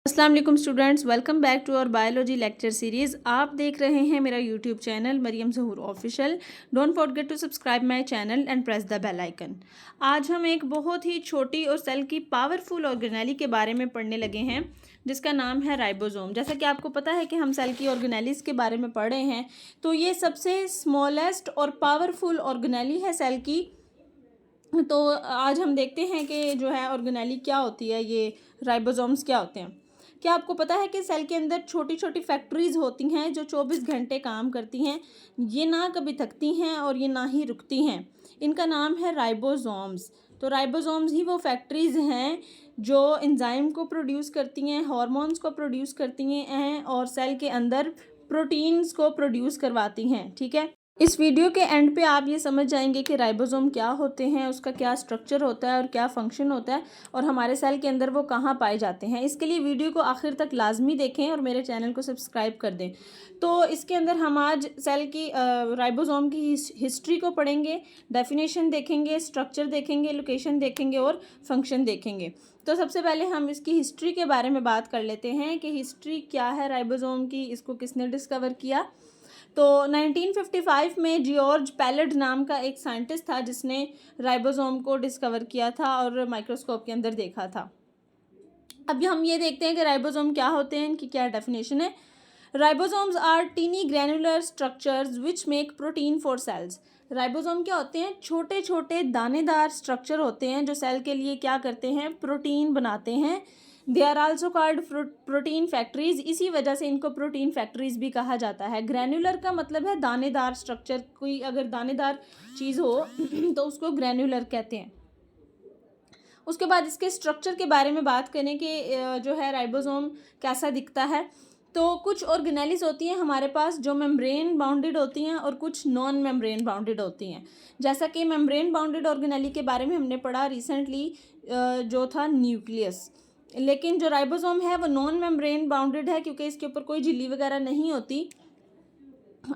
अस्सलाम वालेकुम students, welcome back to our biology lecture series. आप देख रहे हैं मेरा YouTube channel Maryam Zahoor official. Don't forget to subscribe my channel and press the bell icon. आज हम एक बहुत ही छोटी और सेल की पावरफुल ऑर्गेनेली के बारे में पढ़ने लगे हैं जिसका नाम है राइबोसोम। जैसा कि आपको पता है कि हम सेल की ऑर्गेनेलीज के बारे में पढ़ रहे हैं, तो ये सबसे स्मॉलेस्ट और पावरफुल ऑर्गेनेली है सेल की। तो आज हम देखते हैं कि जो है ऑर्गेनेली क्या होती है, ये राइबोसोम्स क्या होते हैं। क्या आपको पता है कि सेल के अंदर छोटी छोटी फैक्ट्रीज होती हैं जो 24 घंटे काम करती हैं। ये ना कभी थकती हैं और ये ना ही रुकती हैं। इनका नाम है राइबोसोम्स। तो राइबोसोम्स ही वो फैक्ट्रीज हैं जो एंजाइम को प्रोड्यूस करती हैं, हार्मोन्स को प्रोड्यूस करती हैं और सेल के अंदर प्रोटीन्स को प्रोड्यूस करवाती हैं। ठीक है, इस वीडियो के एंड पे आप ये समझ जाएंगे कि राइबोसोम क्या होते हैं, उसका क्या स्ट्रक्चर होता है और क्या फंक्शन होता है और हमारे सेल के अंदर वो कहाँ पाए जाते हैं। इसके लिए वीडियो को आखिर तक लाजमी देखें और मेरे चैनल को सब्सक्राइब कर दें। तो इसके अंदर हम आज सेल की राइबोसोम की हिस्ट्री को पढ़ेंगे, डेफिनेशन देखेंगे, स्ट्रक्चर देखेंगे, लोकेशन देखेंगे और फंक्शन देखेंगे। तो सबसे पहले हम इसकी हिस्ट्री के बारे में बात कर लेते हैं कि हिस्ट्री क्या है राइबोसोम की, इसको किसने डिस्कवर किया। तो 1955 में जॉर्ज पैलेट नाम का एक साइंटिस्ट था जिसने राइबोसोम को डिस्कवर किया था और माइक्रोस्कोप के अंदर देखा था। अब हम ये देखते हैं कि राइबोसोम क्या होते हैं, इनकी क्या डेफिनेशन है। Ribosomes are tiny granular structures which make protein for cells. Ribosome क्या होते हैं? छोटे छोटे दानेदार स्ट्रक्चर होते हैं जो सेल के लिए क्या करते हैं, प्रोटीन बनाते हैं। They are also called protein factories. इसी वजह से इनको प्रोटीन फैक्ट्रीज भी कहा जाता है। ग्रैनुलर का मतलब है दानेदार स्ट्रक्चर, कोई अगर दानेदार चीज़ हो तो उसको ग्रैनुलर कहते हैं। उसके बाद इसके स्ट्रक्चर के बारे में बात करें कि जो है राइबोसोम कैसा दिखता है। तो कुछ ऑर्गेनेलीज होती हैं हमारे पास जो मेम्ब्रेन बाउंडेड होती हैं और कुछ नॉन मेम्ब्रेन बाउंडेड होती हैं। जैसा कि मेम्ब्रेन बाउंडेड ऑर्गेनेली के बारे में हमने पढ़ा रिसेंटली, जो था न्यूक्लियस। लेकिन जो राइबोसोम है वो नॉन मेम्ब्रेन बाउंडेड है क्योंकि इसके ऊपर कोई झिल्ली वगैरह नहीं होती।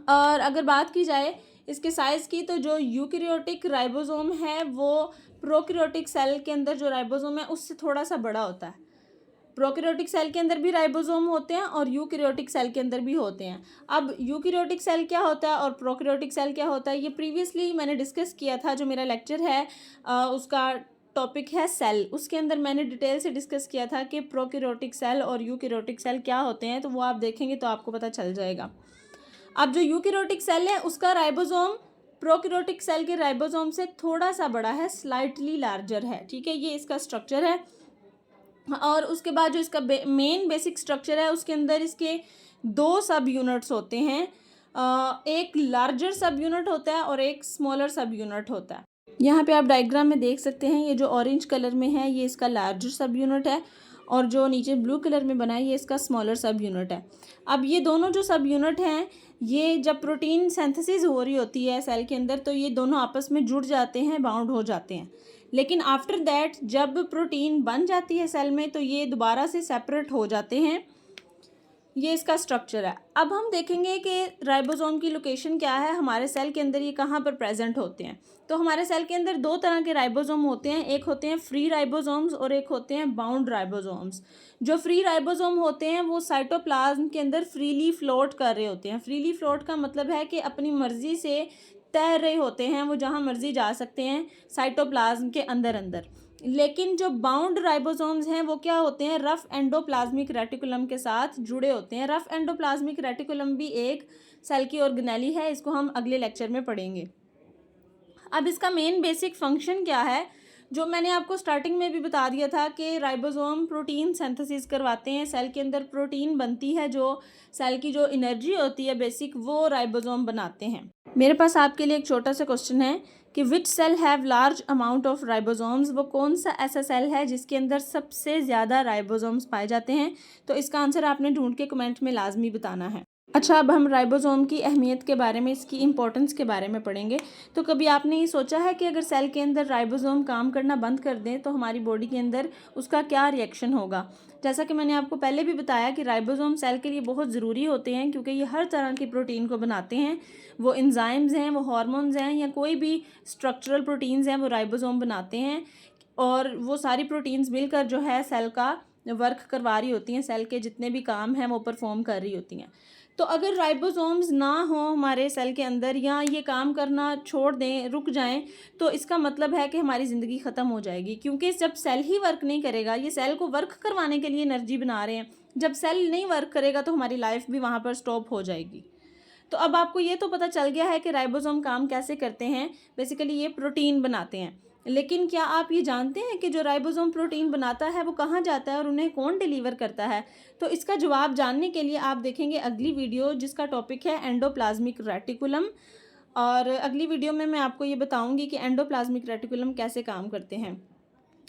और अगर बात की जाए इसके साइज़ की, तो जो यूकैरियोटिक राइबोसोम है वो प्रोकैरियोटिक सेल के अंदर जो राइबोसोम है उससे थोड़ा सा बड़ा होता है। प्रोकैरियोटिक सेल के अंदर भी राइबोसोम होते हैं और यूकैरियोटिक सेल के अंदर भी होते हैं। अब यूकैरियोटिक सेल क्या होता है और प्रोकैरियोटिक सेल क्या होता है, ये प्रीवियसली मैंने डिस्कस किया था। जो मेरा लेक्चर है उसका टॉपिक है सेल, उसके अंदर मैंने डिटेल से डिस्कस किया था कि प्रोकैरियोटिक सेल और यूकैरियोटिक सेल क्या होते हैं। तो वो आप देखेंगे तो आपको पता चल जाएगा। अब जो यूकैरियोटिक सेल है उसका राइबोसोम प्रोकैरियोटिक सेल के राइबोसोम से थोड़ा सा बड़ा है, स्लाइटली लार्जर है। ठीक है, ये इसका स्ट्रक्चर है। और उसके बाद जो इसका मेन बेसिक स्ट्रक्चर है उसके अंदर इसके दो सब यूनिट्स होते हैं। एक लार्जर सब यूनिट होता है और एक स्मॉलर सब यूनिट होता है। यहाँ पे आप डायग्राम में देख सकते हैं, ये जो ऑरेंज कलर में है ये इसका लार्जर सब यूनिट है और जो नीचे ब्लू कलर में बना है ये इसका स्मॉलर सब यूनिट है। अब ये दोनों जो सब यूनिट हैं, ये जब प्रोटीन सिंथेसिस हो रही होती है सेल के अंदर तो ये दोनों आपस में जुड़ जाते हैं, बाउंड हो जाते हैं। लेकिन आफ्टर दैट जब प्रोटीन बन जाती है सेल में तो ये दोबारा से सेपरेट हो जाते हैं। ये इसका स्ट्रक्चर है। अब हम देखेंगे कि राइबोसोम की लोकेशन क्या है, हमारे सेल के अंदर ये कहाँ पर प्रेजेंट होते हैं। तो हमारे सेल के अंदर दो तरह के राइबोसोम होते हैं, एक होते हैं फ्री राइबोसोम्स और एक होते हैं बाउंड राइबोसोम्स। जो फ्री राइबोसोम होते हैं वो साइटोप्लाज्म के अंदर फ्रीली फ्लोट कर रहे होते हैं। फ्रीली फ्लोट का मतलब है कि अपनी मर्जी से तैर रहे होते हैं, वो जहाँ मर्जी जा सकते हैं साइटोप्लाज्म के अंदर अंदर। लेकिन जो बाउंड राइबोसोम्स हैं वो क्या होते हैं, रफ एंडोप्लाज्मिक रेटिकुलम के साथ जुड़े होते हैं। रफ एंडोप्लाज्मिक रेटिकुलम भी एक सेल की ऑर्गेनेली है, इसको हम अगले लेक्चर में पढ़ेंगे। अब इसका मेन बेसिक फंक्शन क्या है, जो मैंने आपको स्टार्टिंग में भी बता दिया था कि राइबोसोम प्रोटीन सिंथेसिस करवाते हैं। सेल के अंदर प्रोटीन बनती है, जो सेल की जो एनर्जी होती है बेसिक, वो राइबोसोम बनाते हैं। मेरे पास आपके लिए एक छोटा सा क्वेश्चन है कि which cell have large amount of ribosomes. वो कौन सा ऐसा सेल है जिसके अंदर सबसे ज़्यादा राइबोसोम्स पाए जाते हैं। तो इसका आंसर आपने ढूंढ के कमेंट में लाजमी बताना है। अच्छा, अब हम राइबोसोम की अहमियत के बारे में, इसकी इंपॉर्टेंस के बारे में पढ़ेंगे। तो कभी आपने ये सोचा है कि अगर सेल के अंदर राइबोसोम काम करना बंद कर दें तो हमारी बॉडी के अंदर उसका क्या रिएक्शन होगा। जैसा कि मैंने आपको पहले भी बताया कि राइबोसोम सेल के लिए बहुत ज़रूरी होते हैं क्योंकि ये हर तरह की प्रोटीन को बनाते हैं। वो एंजाइम्स हैं, वो हार्मोन्स हैं या कोई भी स्ट्रक्चरल प्रोटीन्स हैं, वो राइबोसोम बनाते हैं। और वो सारी प्रोटीन्स मिलकर जो है सेल का वर्क करवा रही होती हैं, सेल के जितने भी काम हैं वो परफॉर्म कर रही होती हैं। तो अगर राइबोसोम्स ना हो हमारे सेल के अंदर या ये काम करना छोड़ दें, रुक जाएं, तो इसका मतलब है कि हमारी ज़िंदगी ख़त्म हो जाएगी, क्योंकि जब सेल ही वर्क नहीं करेगा, ये सेल को वर्क करवाने के लिए एनर्जी बना रहे हैं, जब सेल नहीं वर्क करेगा तो हमारी लाइफ भी वहाँ पर स्टॉप हो जाएगी। तो अब आपको ये तो पता चल गया है कि राइबोसोम काम कैसे करते हैं। बेसिकली ये प्रोटीन बनाते हैं, लेकिन क्या आप ये जानते हैं कि जो राइबोसोम प्रोटीन बनाता है वो कहाँ जाता है और उन्हें कौन डिलीवर करता है? तो इसका जवाब जानने के लिए आप देखेंगे अगली वीडियो, जिसका टॉपिक है एंडोप्लाज्मिक रेटिकुलम। और अगली वीडियो में मैं आपको ये बताऊंगी कि एंडोप्लाज्मिक रेटिकुलम कैसे काम करते हैं।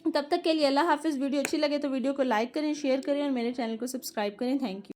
तब तक के लिए अल्लाह हाफिज़। वीडियो अच्छी लगे तो वीडियो को लाइक करें, शेयर करें और मेरे चैनल को सब्सक्राइब करें। Thank you.